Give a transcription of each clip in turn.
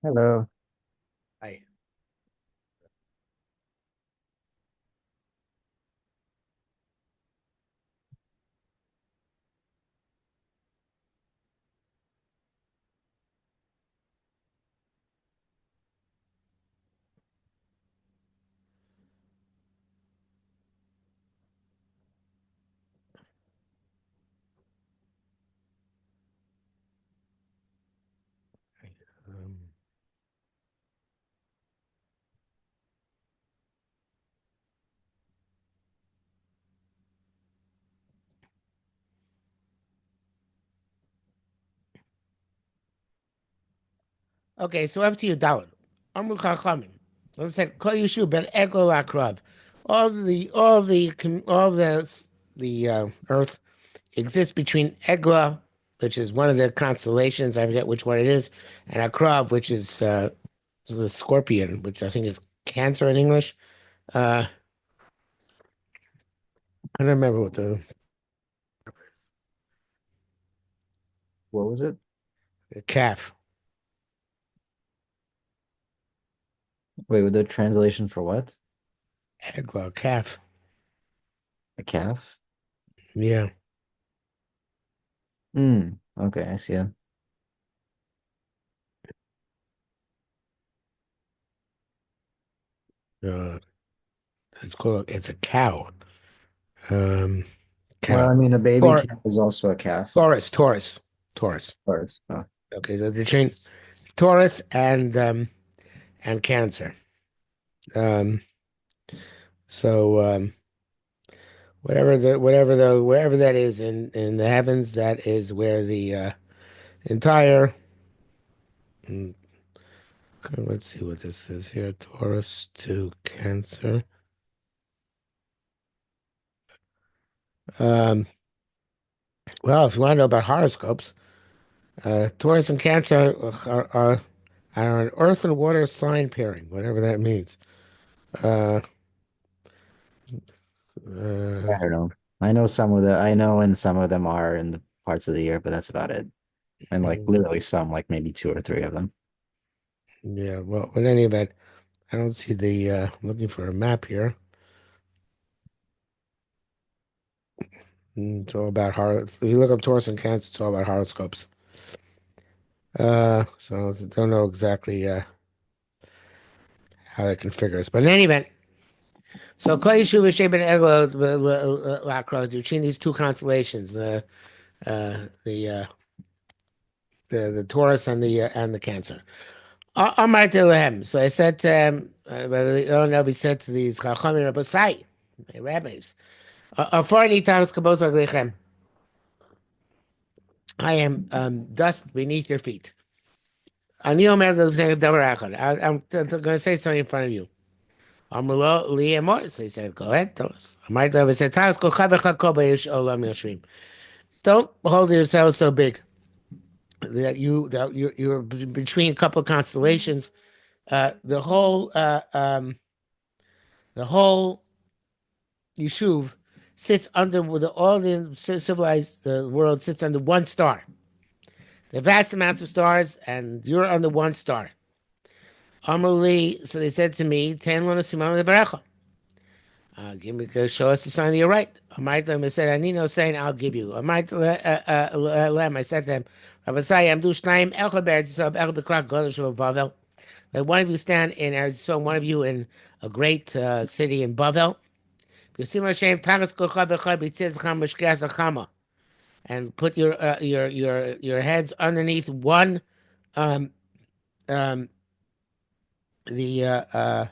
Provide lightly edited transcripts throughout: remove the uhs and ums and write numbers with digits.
Hello. Hi. Um, okay, so up to you, Dalit. Amru Chachamim. Like I said, Kol Yishu ben Eglo Akrav. All the earth exists between Egla, which is one of the constellations. I forget which one it is, and Akrav, which is the scorpion, which I think is Cancer in English. I don't remember what What was it? the calf. Wait, with the translation for what? Egla calf. A calf? Yeah. Okay, I see it. Uh, it's a cow. Um, Well, cow. I mean, a baby Or calf is also a calf. Taurus. Or it's, oh. Okay, so it's between Taurus and Cancer. Um, so wherever that is in the heavens, that is where the entire. mm, okay, let's see what this is here. Taurus to Cancer. Um, well, if you want to know about horoscopes, Taurus and Cancer are an Earth and Water sign pairing, whatever that means. Uh, uh, I don't know. I know and some of them are in the parts of the year, but that's about it. And like literally some, like maybe two or three of them. yeah. Well, in any event. I don't see the looking for a map here. It's all about If you look up Taurus and Cancer, it's all about horoscopes. So I don't know exactly how that configures. But in any event, so Kol Yishuv V'Shei Ben Eglo Lacros between these two constellations, uh, the uh, the Taurus and the Cancer. Amarti Lehem. So I said to we said to these Chachamim Rabbosai, my rabbis, Afarni Tavis Kabos Aglechem. I am dust beneath your feet. אני אומר דבר אחד. I'm going to say something in front of you. אמרו לו, לי אמור. So he said, go ahead, tell us. אמרתי לו, וסתר אז כוכב וחכו ביש עולם יושבים. Don't hold yourself so big that you're between a couple of constellations. The whole Yishuv sits under all the civilized world sits under one star. There are vast amounts of stars, and you're under one star. Amruli, so they said to me, Ten lona simon lebarecha. Give me, show us the sign that you're right. I said, Anino saying, I'll give you. I said to them, Rabbi Say, I'm do shnayim elcha be'eretz Yisrael, elcha b'krak godesh of Bavel. Let one of you stand in Eretz Yisrael, one of you in a great city in Bavel. And put your heads underneath one um, um, the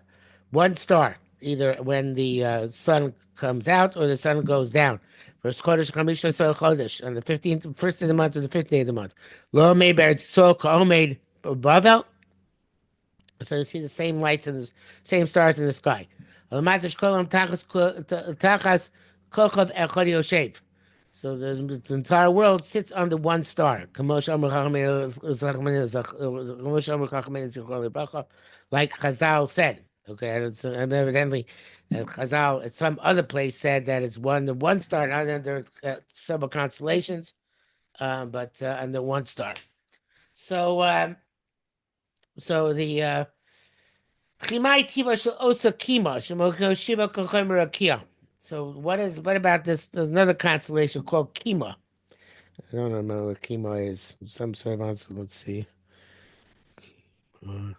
one star, either when the sun comes out or the sun goes down. First Chodesh Chamisha Sol Chodesh on the 15th, first of the month or the 15th of the month. Lo made Beretz Sol Ka'omed Bavel. So you see the same lights and the same stars in the sky. Alamatish Kolam Tachas Kochav Echad Yoshev. So the entire world sits under one star. Like Chazal said. Okay, and evidently, Chazal at some other place said that it's one star, not under several constellations, but under one star. So So the Chimai Tiva Shel Osa Kima Shemoko Shiva Kochomer Akia. So what about this? There's another constellation called Kima. I don't know what Kima is. Some sort of answer. Let's see. Uh,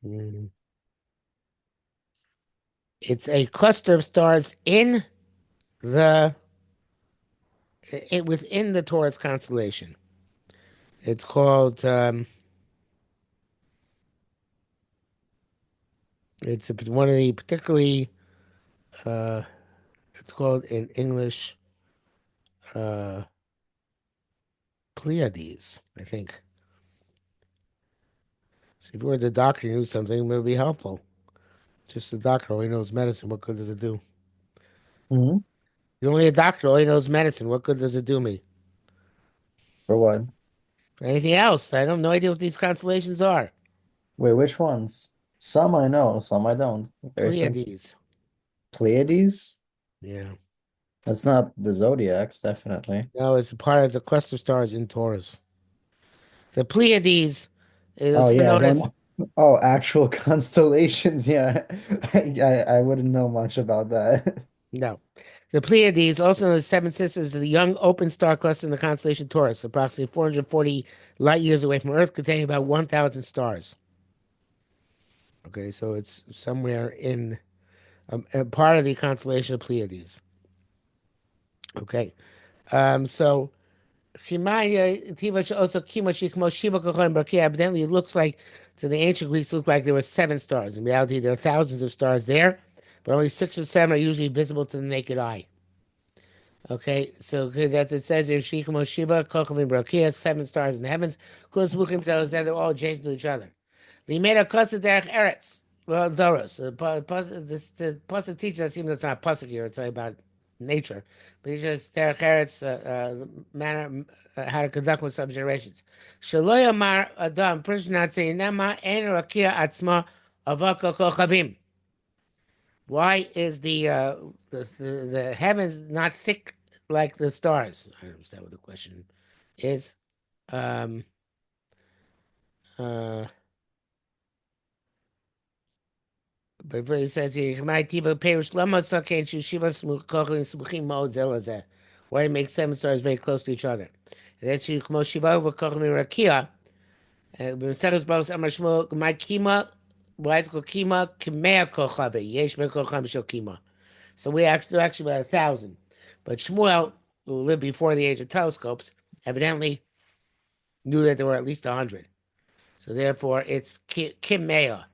mm. It's a cluster of stars in the within the Taurus constellation. It's called it's one of the particularly uh, it's called in English uh, Pleiades, I think. So if you were the doctor and knew something, it would be helpful. Just the doctor only knows medicine. What good does it do? Hmm. You're only a doctor only knows medicine. What good does it do me? For what? Anything else? I have no idea what these constellations are. Wait, which ones? Some I know, some I don't. There's some Pleiades. Pleiades. Yeah. That's not the zodiacs, definitely. No, it's a part of the cluster stars in Taurus. The Pleiades Oh is been yeah, known one. as Oh, actual constellations. Yeah, I wouldn't know much about that. no. The Pleiades, also known as Seven Sisters, is a young open star cluster in the constellation Taurus, approximately 440 light years away from Earth, containing about 1,000 stars. Okay, so it's somewhere in a part of the constellation of Pleiades. Okay, so Shemaya Tiva also Kimo Shikmo Shiva Kochon Barkia. Evidently, it looks like to the ancient Greeks, it looked like there were seven stars. In reality, there are thousands of stars there, but only six or seven are usually visible to the naked eye. Okay, so okay, that's it says here Shikmo Shiva Kochavim Barkia, seven stars in the heavens. Kuz Mukim tells that they're all adjacent to each other. Limera Kosa Derech Eretz. Well, Doros. The pasuk teaches us, even though it's not a pasuk here, it's talking about nature, but it's just Derech Eretz, the manner how to conduct with some generations. Shaloya Mar Adam, person not saying Nema En Rakia Atzma Avaka Kochavim. Why is the heavens not thick like the stars? I don't understand what the question is. Um, uh, But he says here, "My tiva perish lama sakein shushiva smuchochin smuchim mo zelazeh." Why it makes seven stars very close to each other. And that's you kmo shiva v'kochim rakia. B'meseches baros amar shmo my kima. Why is it called kima? Kimea kochave. Yesh me kocham shel kima. So we actually about 1,000. But Shmuel, who lived before the age of telescopes, evidently knew that there were at least 100. So therefore, it's Kimea.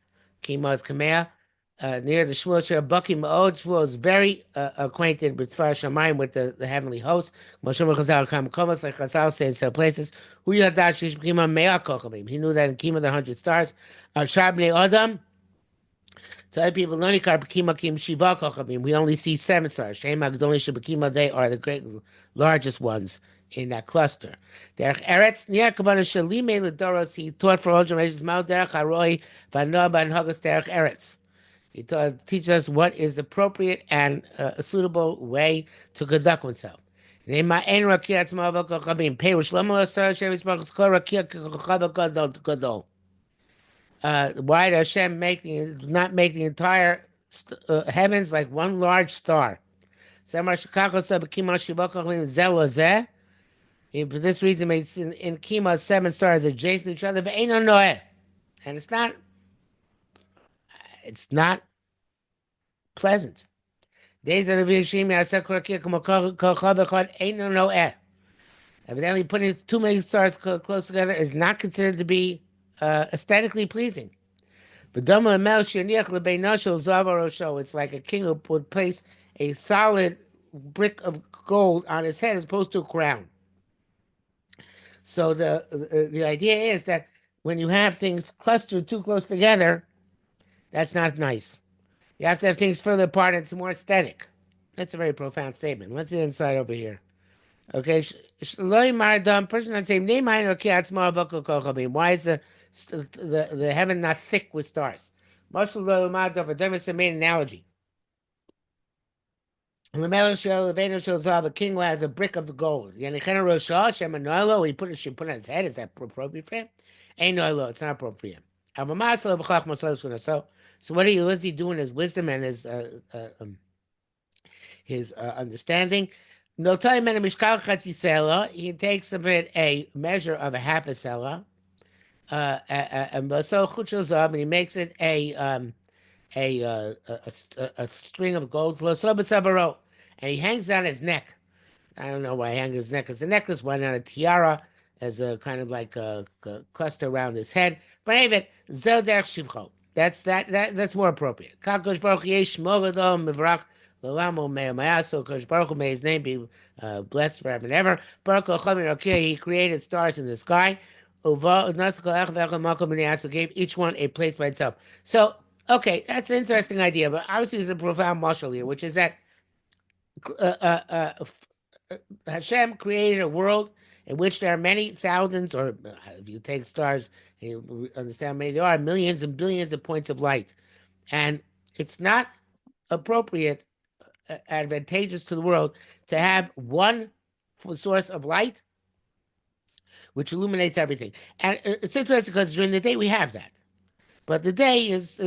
Kima is Kimea. Near the Shmuel Shir Baki Ma'od. Shmuel is very acquainted with Tzvar Shamayim, with the heavenly hosts. Moshe Chazal Kam Komas, like Chazal say in some places. Hu Yadash Ish Kima Mea Kochavim. He knew that in Kima there are 100 stars. Shab Adam. So other people, Loni Kar B'Kima Kim Shiva Kochavim. We only see seven stars. Shem Agdoli Shabakima. They are the great, largest ones in that cluster. Derech Eretz Nier Kabbalah Shalime Ledoros. He taught for all generations. Mal Derech Haroi Vanoa Ban Hagas Derech Eretz. He teaches us what is the appropriate and a suitable way to conduct oneself. Nema En Rakia Tzma Kochavim. Perush Lama Lasar Shevis Baruch Kol Rakia Kochav Gadol. Why does Hashem not make the entire heavens like one large star? For this reason, makes in Kima seven stars adjacent to each other, but ain't no Noah. And it's not pleasant. Days of the Vishimi ain't no Noah. Evidently, putting too many stars close together is not considered to be aesthetically pleasing. It's like a king who would place a solid brick of gold on his head as opposed to a crown. So the idea is that when you have things clustered too close together, that's not nice. You have to have things further apart and it's more aesthetic. That's a very profound statement. Let's see inside over here. Okay, person not saying name mine or why is the heaven not thick with stars? Made an analogy. A king who has a brick of the gold. Yanichena Rosha, Shema Noilo, he should put it on his head. Is that appropriate for him? Ain't Noilo, it's not appropriate for him. So what is he doing? His wisdom and his understanding. He takes of it a measure of a half a selah, and he makes it a string of gold, and he hangs down his neck. I don't know why he hangs his neck as a necklace. Why not a tiara as a kind of like a cluster around his head? But anyway, Zelder Shivcho. That's more appropriate. Kakosh Baruch Yesh Mogadol Mivrach Lalamo Me'amayaso. Kosh Baruch may his name be blessed forever and ever. Baruch he created stars in the sky. Gave each one a place by itself. So, okay, that's an interesting idea, but obviously there's a profound marshal here, which is that uh, uh, uh, Hashem created a world in which there are many thousands, or if you take stars, you understand how many there are, millions and billions of points of light. And it's not appropriate, advantageous to the world to have one source of light which illuminates everything. And it's interesting because during the day we have that. But the day is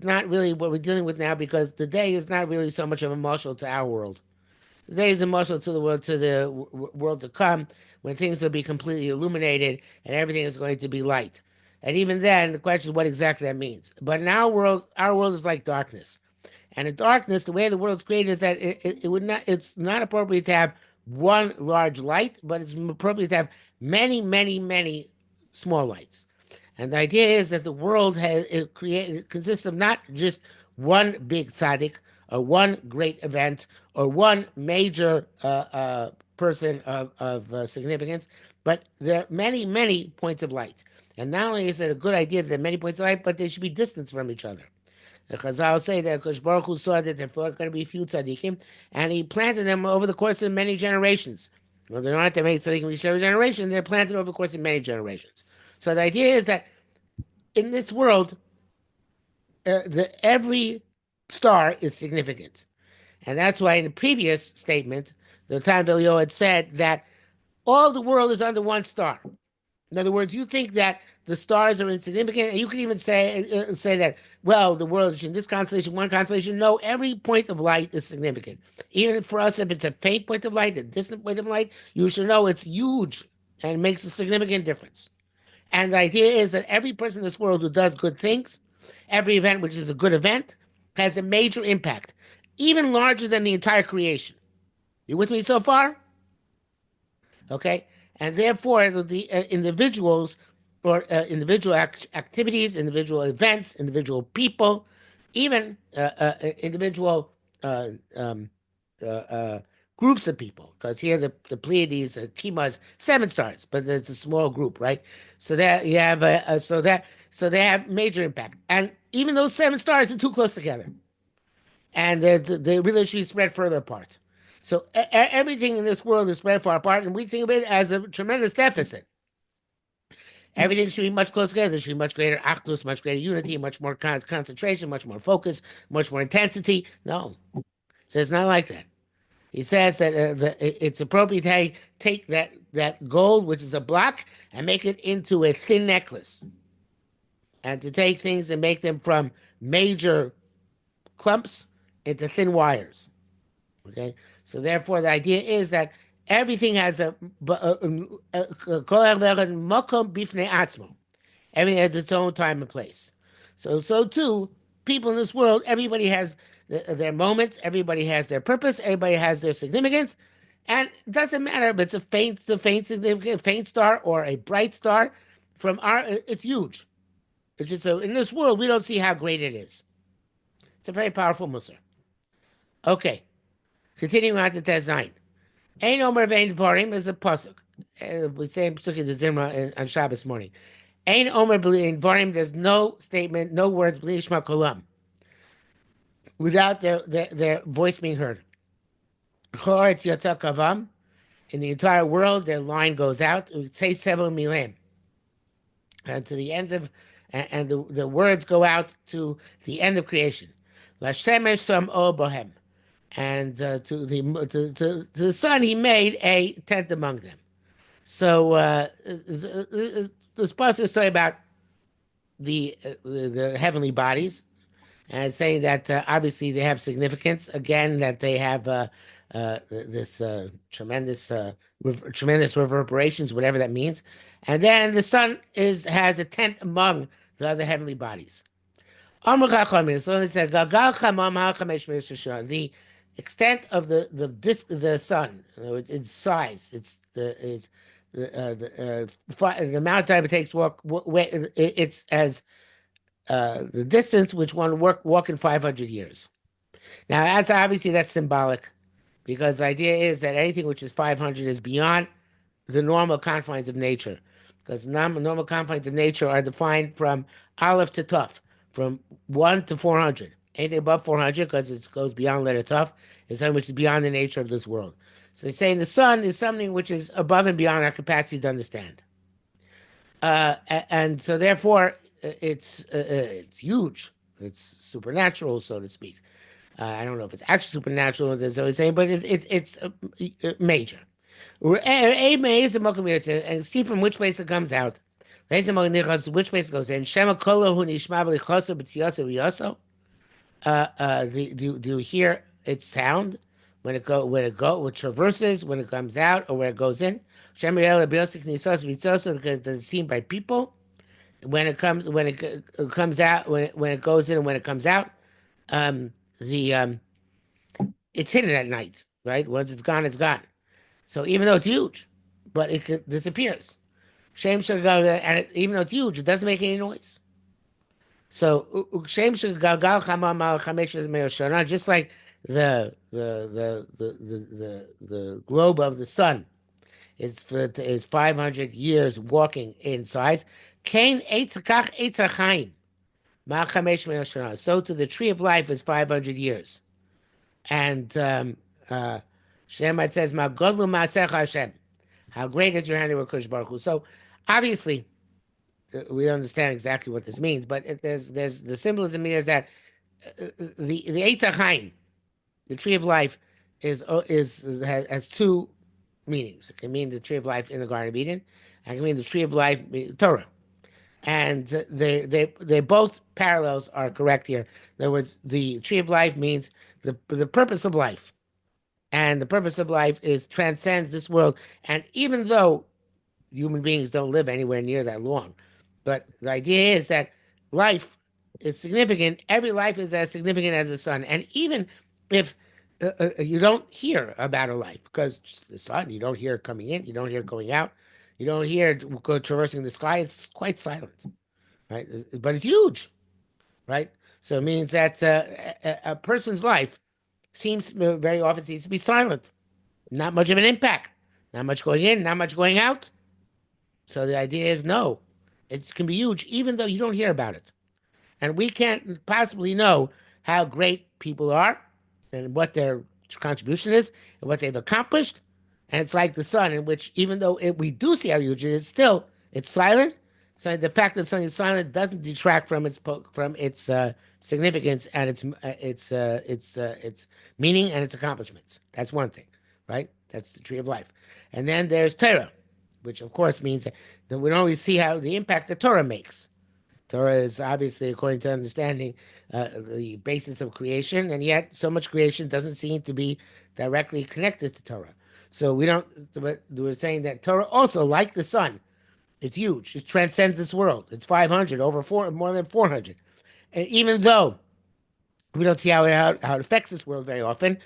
not really what we're dealing with now because the day is not really so much of a marshal to our world. There is a marshal to the world world to come when things will be completely illuminated and everything is going to be light. And even then, the question is what exactly that means. But in our world is like darkness. And in darkness, the way the world is created is that it would not. It's not appropriate to have one large light, but it's appropriate to have many, many, many small lights. And the idea is that the world it consists of not just one big tzaddik or one great event or one major person of significance, but there are many, many points of light. And not only is it a good idea that there are many points of light, but they should be distanced from each other. The Chazal say that Kosh Baruch Hu saw that there were going to be few tzaddikim, and he planted them over the course of many generations. Well, they're not that many tzaddikim each generation; they're planted over the course of many generations. So the idea is that in this world, every star is significant. And that's why in the previous statement, the time Eliyahu had said that all the world is under one star. In other words, you think that the stars are insignificant, and you can even say that, well, the world is in this constellation, one constellation. No, every point of light is significant. Even for us, if it's a faint point of light, a distant point of light, you should know it's huge and makes a significant difference. And the idea is that every person in this world who does good things, every event which is a good event, has a major impact, even larger than the entire creation. You with me so far? Okay. And therefore, the individuals or individual activities, individual events, individual people, even individual uh, uh, groups of people, because here the Pleiades, Kimas, seven stars, but it's a small group, right? So that you have so they have major impact, and even those seven stars are too close together, and they really should be spread further apart. So everything in this world is spread far apart, and we think of it as a tremendous deficit. Everything should be much closer together. There should be much greater achdus, much greater unity, much more concentration, much more focus, much more intensity. No, so it's not like that. He says that it's appropriate to take that gold, which is a block, and make it into a thin necklace, and to take things and make them from major clumps into thin wires. Okay, so therefore the idea is that everything has everything has its own time and place. So too, people in this world, everybody has their moments, everybody has their purpose, everybody has their significance, and it doesn't matter if it's a faint significant, faint star or a bright star. It's huge. It's just so in this world we don't see how great it is. It's a very powerful musar. Okay, continuing on to Tezayin. Ein Omer Vein Dvarim is a pasuk. We say in Pesukei the Zimra on Shabbos morning. Ein Omer in Dvarim. There's no statement, no words. B'li Yishma Kolam, without their voice being heard. Choretz Yatza Kavam. In the entire world, their line goes out. We say Sevel Milim, and to the ends of, and the words go out to the end of creation. Lashemesh Sam O Bohem. and to the sun he made a tent among them. So this pasuk is talking about the heavenly bodies, and saying that obviously they have significance. Again, that they have this tremendous reverberations, whatever that means. And then the sun is has a tent among the other heavenly bodies. Amr Chachamim, so it said, "Gagal chamam ha'chamesh mitzvah." The extent of the sun, in other words, its size, the amount of time it takes to walk. It's as the distance which one walk in 500 years. Now, as obviously that's symbolic, because the idea is that anything which is 500 is beyond the normal confines of nature, because normal confines of nature are defined from Aleph to Tuf, from 1 to 400. Anything above 400, because it goes beyond letter Tuf, is something which is beyond the nature of this world. So they're saying the sun is something which is above and beyond our capacity to understand. And so therefore it's huge. It's supernatural, so to speak. I don't know if it's actually supernatural, as I was saying, but it's major. And see from which place it comes out. Which place it goes in. Shema kolo hu nishma b'lichoso b'tziyoso v'yoso. Do you hear its sound when it traverses, when it comes out, or where it goes in? Shema yela b'yosik nisos v'tzoso, because it's seen by people. When it comes out, when it goes in and when it comes out, the it's hidden at night, right? Once it's gone, it's gone. So even though it's huge, but disappears. Shame and even though it's huge, it doesn't make any noise. So shame just like the globe of the sun is 500 years walking in size. Kain eitzakach eitzachaim ma chamesh me'il shana. So to the tree of life is 500 years. And Shemite says, "Ma godlu ma'asecha Hashem." How great is your handiwork, Kush Baruch Hu. So obviously, we don't understand exactly what this means, but there's the symbolism here is that the Eitz HaChaim, the tree of life, has two meanings. It can mean the tree of life in the Garden of Eden, and it can mean the tree of life, Torah. And they both parallels are correct here. In other words, the tree of life means the purpose of life, and the purpose of life is transcends this world. And even though human beings don't live anywhere near that long, but the idea is that life is significant. Every life is as significant as the sun, and even if you don't hear about a life, because the sun, you don't hear it coming in, you don't hear it going out, you don't hear it traversing the sky. It's quite silent, right? But it's huge, right? So it means that a person's life seems very often seems to be silent, not much of an impact, not much going in, not much going out. So the idea is no, it can be huge, even though you don't hear about it. And we can't possibly know how great people are and what their contribution is and what they've accomplished. And it's like the sun, in which even though we do see how huge it is, still it's silent. So the fact that something is silent doesn't detract from its significance and its meaning and its accomplishments. That's one thing, right? That's the tree of life. And then there's Torah, which of course means that we don't always see how the impact the Torah makes. Torah is obviously, according to understanding, the basis of creation, and yet so much creation doesn't seem to be directly connected to Torah. So we don't. But we're saying that Torah also, like the sun, it's huge. It transcends this world. It's 500 more than 400. And even though we don't see how it affects this world very often,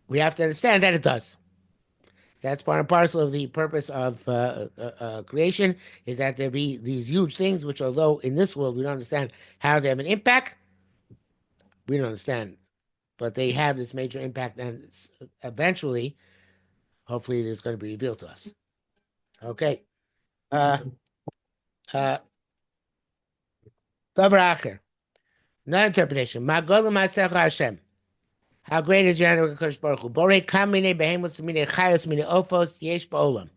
we have to understand that it does. That's part and parcel of the purpose of creation, is that there be these huge things, which although in this world we don't understand how they have an impact, we don't understand, but they have this major impact, and eventually, hopefully, it's going to be revealed to us. Okay. Uh, Davar Acher. Another interpretation. Ma'golim Ma'asecha Hashem. How great is your hand, Kodesh Baruch Hu? Borei kam minei behemoth minei chayos minei ofos yesh ba'olam.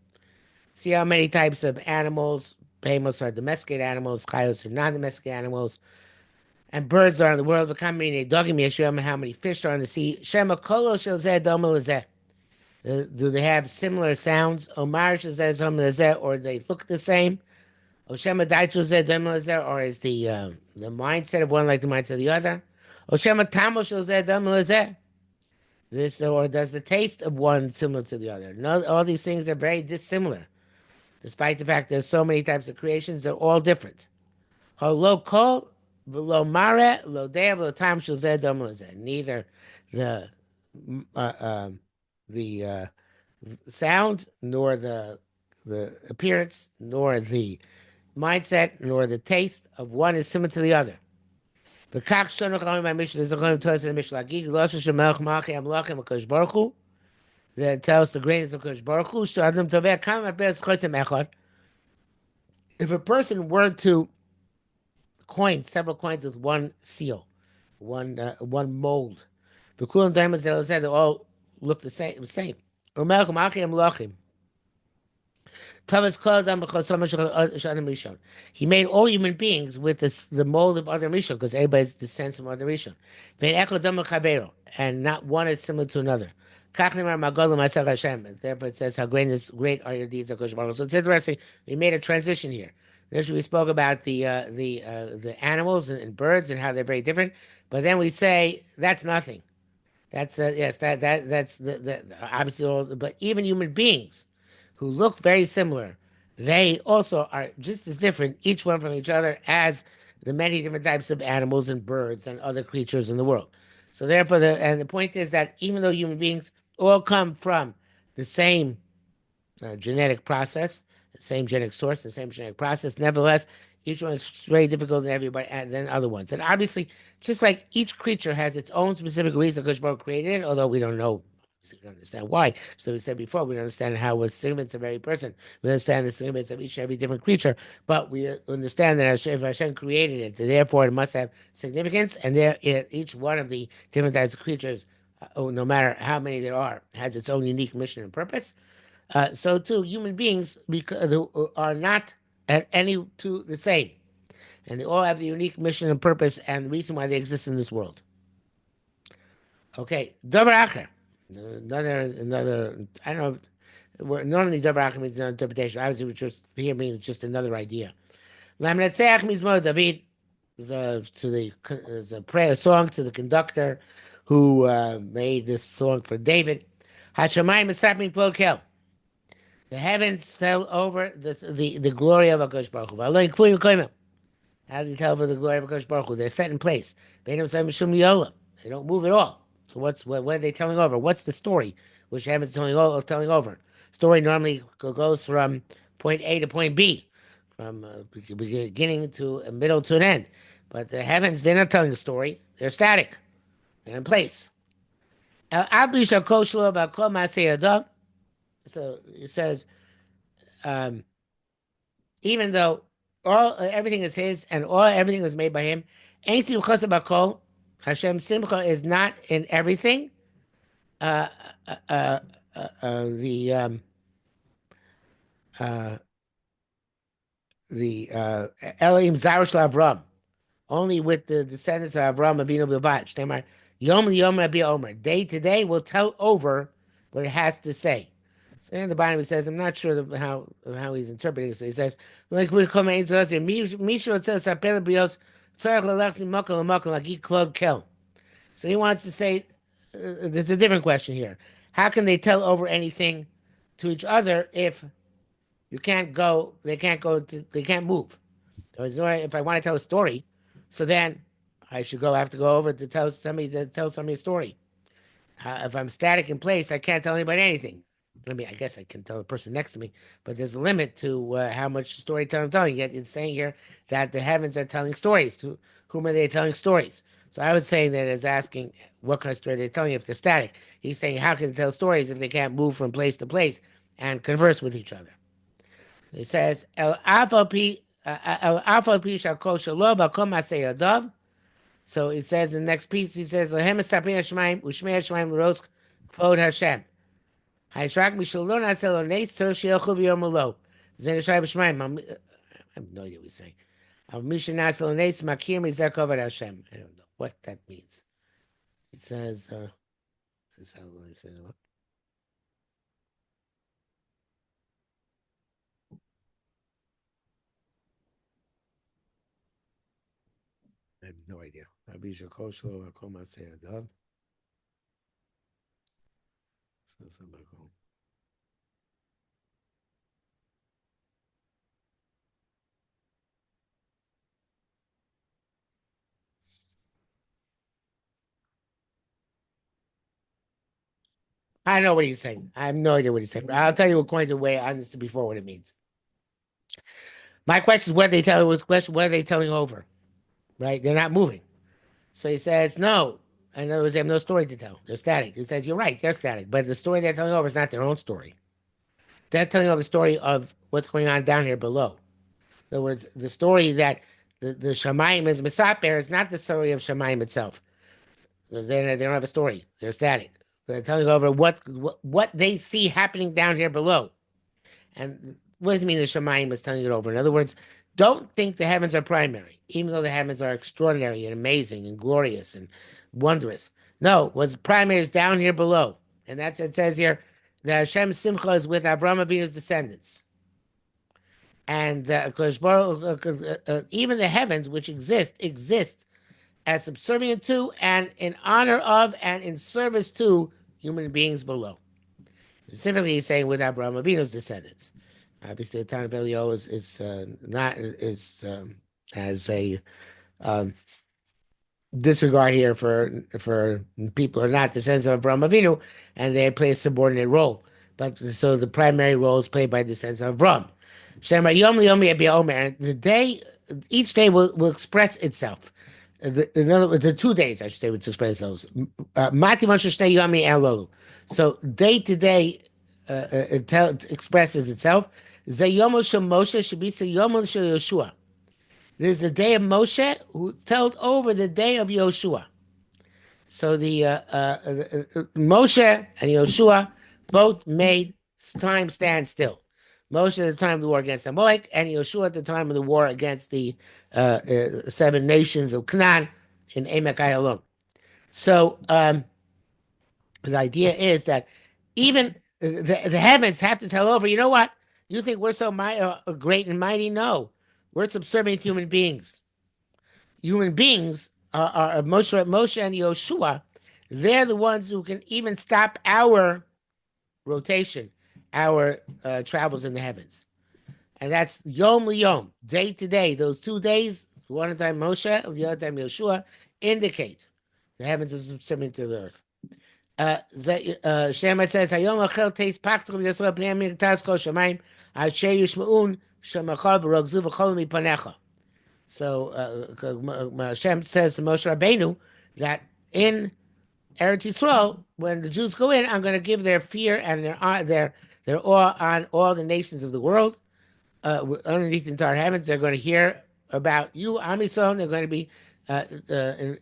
See how many types of animals. Behemoths are domesticated animals. Chayos are non-domesticated animals. and birds are in the world. V'kamine dogim yeshua, how many fish are in the sea? Shema kolo shel zeh doma lezeh. Do they have similar sounds? Omar shel zeh doma lezeh, or they look the same? Oshema daitzu zeh doma lezeh, or is the mindset of one like the mindset of the other? Oshema tamo shel zeh doma lezeh. This, or does the taste of one similar to the other? No, all these things are very dissimilar, despite the fact there's so many types of creations. They're all different. Lo kol v'lo mare lo dea v'lo tam shel zeh dom lezeh. Neither the uh, um, the sound nor the appearance nor the mindset nor the taste of one is similar to the other. The kach shonach on my mission is going to tell us in the mission like Los Shemelch Malchi Amlachim Hakadosh Baruch Hu, that tells the greatness of Hakadosh Baruch Hu. So Adam Tovei Kam Abes Chotzem Echad. If a person were to coin several coins with one seal, one mold, the Kulam Diamonds they all look the same. Umelch Malchi Amlachim. He made all human beings with the mold of other Rishon, because everybody's descends from other Rishon. And not one is similar to another. Therefore, it says, "How great are your deeds, Hakadosh Baruch Hu." So it's interesting. We made a transition here. Initially, we spoke about the animals and birds and how they're very different, but then we say that's nothing. That's yes, that's the obviously all, but even human beings who look very similar, they also are just as different, each one from each other, as the many different types of animals and birds and other creatures in the world. So therefore, the point is that even though human beings all come from the same genetic process, the same genetic source, the same genetic process, nevertheless, each one is very difficult than everybody than other ones. And obviously, just like each creature has its own specific reason Kosh Baruch created it, although we don't know, we don't understand why. So we said before, we don't understand how the segments of every person. We understand the segments of every different creature, but we understand that if Hashem created it, therefore it must have significance, and each one of the different types of creatures, no matter how many there are, has its own unique mission and purpose. So too, human beings are not at any two the same, and they all have the unique mission and purpose and reason why they exist in this world. Okay, davar acher, another. I don't know. Normally, davar acher means another interpretation. Obviously, which just here means just another idea. Lamnatseach mizmor David is a prayer song to the conductor who made this song for David. Hashemayim esapim kol. The heavens tell over the glory of Hakadosh Baruch Hu. How do you tell over the glory of Hakadosh Baruch Hu? They're set in place. They don't move at all. So what are they telling over? What's the story which the heavens telling over? Story normally goes from point A to point B, from beginning to a middle to an end. But the heavens, they're not telling a story. They're static. They're in place. So it says, um, even though everything is his and everything was made by him, ain't simcha bakol. Hashem simcha is not in everything. Uh, uh, uh, the Elohim Zarush Avram, only with the descendants of Avram Avinu Bilvat. Shtemar Yom Yom Rabbi Omer. Day to day will tell over what it has to say. So in the bottom it says, I'm not sure how he's interpreting it. So he says, like we come in, so he wants to say, there's a different question here. How can they tell over anything to each other if they can't move? If I want to tell a story, so then have to go over to tell somebody a story. If I'm static in place, I can't tell anybody anything. I mean, I guess I can tell the person next to me, but there's a limit to how much storytelling I'm telling. Yet it's saying here that the heavens are telling stories. To whom are they telling stories? So I was saying that it's asking what kind of story they're telling if they're static. He's saying how can they tell stories if they can't move from place to place and converse with each other? He says, El Afal Pi shall kol shalo b'kom masei adav. So it says in the next piece, he says, Lehem esaprin hashmayim u'shmei hashmayim l'ros k'vod Hashem. Hayishrak mishalon aselo neis so she'elchu v'yom ulo. Zen Yishai b'shmayim. I have no idea what he's saying. Of Mishanas Lonates Makir Mizakov Hashem. I don't know what that means. It says, this is how it says, I have no idea. Abisha Kosho, Koma Sayadov. I know what he's saying. I have no idea what he's saying. But I'll tell you according to the way I understood before what it means. My question is what they tell was question, what are they telling over? Right? They're not moving. So he says, no. In other words, they have no story to tell. They're static. He says, you're right, they're static. But the story they're telling over is not their own story. They're telling over the story of what's going on down here below. In other words, the story that the Shamayim is Mesaper is not the story of Shamayim itself. Because they don't have a story. They're static. They're telling over what they see happening down here below. And what does it mean the Shemayim is telling it over? In other words, don't think the heavens are primary, even though the heavens are extraordinary and amazing and glorious and wondrous. No, what's primary is down here below. And that's what it says here. The Hashem Simcha is with Avraham Avinu's descendants. And because even the heavens, which exist as subservient to and in honor of and in service to human beings below. Specifically, he's saying with Abraham Avinu's descendants. Obviously, the town of Eliyahu is not is has a um, disregard here for people who are not descendants of Abraham Avinu, and they play a subordinate role. But so the primary role is played by descendants of Abraham. Shema Yom Yom Omer. And the day, each day will express itself. In other words, the 2 days, I should say, would express themselves. Mati Shnei Yomi Elolu. So day to day, it expresses itself. Zayomo Shel Moshe should be Zayomo Shel Yeshua. There's the day of Moshe, who told over the day of Yoshua. So the Moshe and Yoshua both made time stand still. Moshe at the time of the war against Amalek, and Yoshua at the time of the war against the 7 nations of Canaan in Emek Ayalon. So the idea is that even the heavens have to tell over, you know what? You think we're so great and mighty? No. We're subservient human beings. Human beings are Moshe and Yoshua. They're the ones who can even stop our rotation, our travels in the heavens. And that's Yom Liyom, day to day. Those 2 days, one time Moshe, the other time Yoshua, indicate the heavens are subservient to the earth. Shema says, Hayom achel teis pachtru b'yisrael b'nei miktas kol shamayim asher yishma'un shemachal v'rogzu v'chol mipanecha. So Hashem says to Moshe Rabbeinu that in Eretz Yisrael, when the Jews go in, I'm going to give their fear and their awe on all the nations of the world. Underneath the entire heavens, they're going to hear about you, Am Yisrael, and they're going to be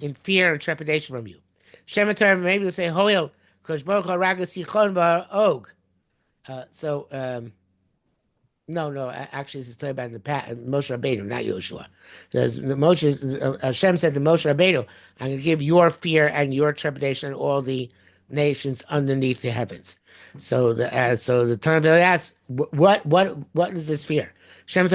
in fear and trepidation from you. Shematar, maybe we'll say, Hoil, because Baruch HaRagas Yichon Ba'og. No, actually, this is talking about Moshe Rabbeinu, not Yoshua. Hashem said to Moshe Rabbeinu, I'm going to give your fear and your trepidation on all the nations underneath the heavens. So the Tanna asks, what is this fear? Because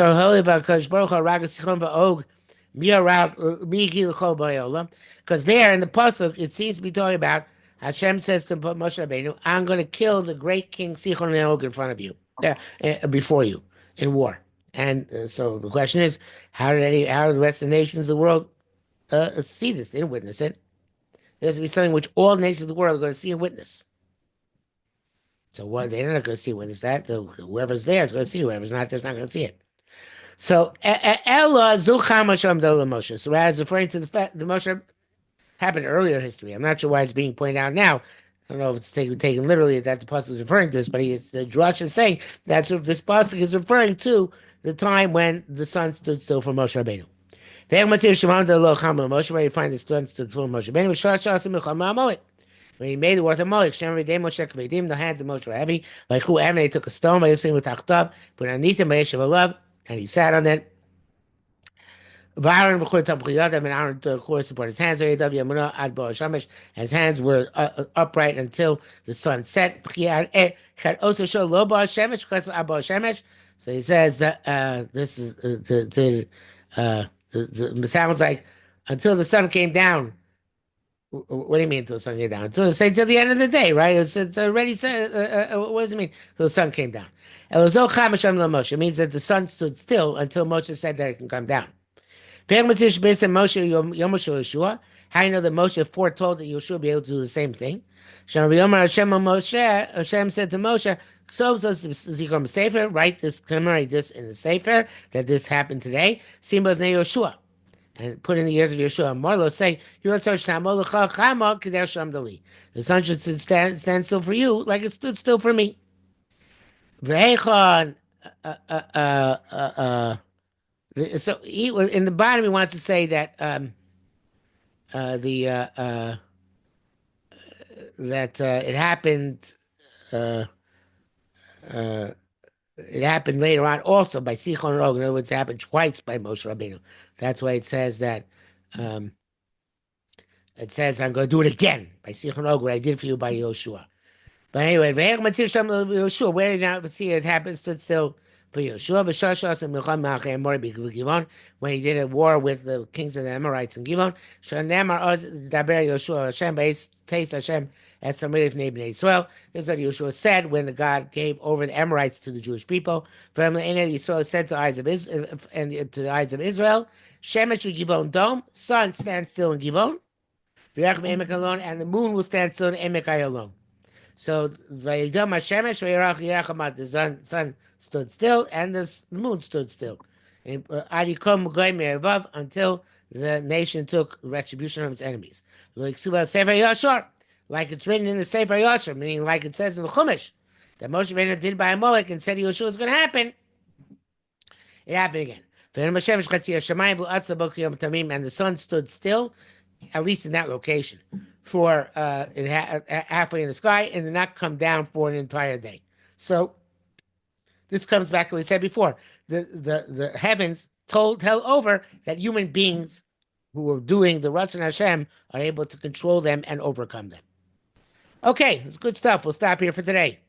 there in the pasuk, it seems to be talking about Hashem says to Moshe Rabbeinu, I'm going to kill the great king Sichon and Og in front of you, before you in war. And so the question is, how do the rest of the nations of the world see this? They didn't witness it. It has to be something which all nations of the world are going to see and witness. So what they're not going to see and witness that. Whoever's there is going to see. Whoever's not there is not going to see it. So Ella Zucham Hashem Moshe. So as referring to the fact that Moshe happened earlier in history. I'm not sure why it's being pointed out now. I don't know if it's taken literally that the pasuk is referring to this, but the Drush is saying that this pasuk is referring to the time when the sun stood still for Moshe Rabbeinu. Moshe, where you find the sun stood still for Moshe Rabbeinu. When he made the war to Amalek, the hands of Moshe were heavy. Like who? They took a stone by listening with Achtav, put it underneath him, and he sat on it. Aaron b'chur tamchiyot, and Aaron the chor support his hands. Ad bo shamash. His hands were upright until the sun set. Also show lo bo shemesh chas abo shemesh. So he says that this is the sounds like until the sun came down. What do you mean until the sun came down? Until say till the end of the day, right? It's already said. What does it mean? Till the sun came down. Elozo chamasham lo Moshe. It means that the sun stood still until Moshe said that it can come down. Moshe Yeshua. How you know that Moshe foretold that Yeshua will be able to do the same thing? Hashem said to Moshe, "So Sefer, write this, commemorate this in the Sefer that this happened today. Simba's name Yeshua, and put in the years of Yeshua." Marlo say, "The sun should stand still for you, like it stood still for me." V'heichon, uh, uh, uh, uh, so in the bottom he wants to say that the that uh, uh, it happened later on also by Sichon Rog. In other words, it happened twice by Moshe Rabbeinu. That's why it says that um, it says I'm going to do it again by Sichon Rog, what I did for you by Yoshua. But anyway, Yoshua, where now see it happens stood still for Yoshua. When he did a war with the kings of the Amorites in Givon, Hashem as some relief neighbor Israel. This is what Yeshua said when the God gave over the Amorites to the Jewish people. From Yeshua said to the eyes of Israel and to the eyes of Israel, Shemesh Givon dome, sun stands still in Givon, and the moon will stand still in Emek Ayalon. So the sun stood still and the moon stood still. Until the nation took retribution of its enemies. Like it's written in the Sefer Yashar, meaning like it says in the Chumash, that Moshe Rabbeinu did by Amalek and said Yeshua was going to happen. It happened again. And the sun stood still, at least in that location, for halfway in the sky, and did not come down for an entire day. So this comes back to what we said before. The heavens tell over that human beings who are doing the Ratzon Hashem are able to control them and overcome them. Okay, it's good stuff. We'll stop here for today.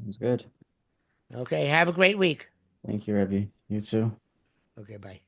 Sounds good. Okay, have a great week. Thank you, Rebbe. You too. Okay, bye.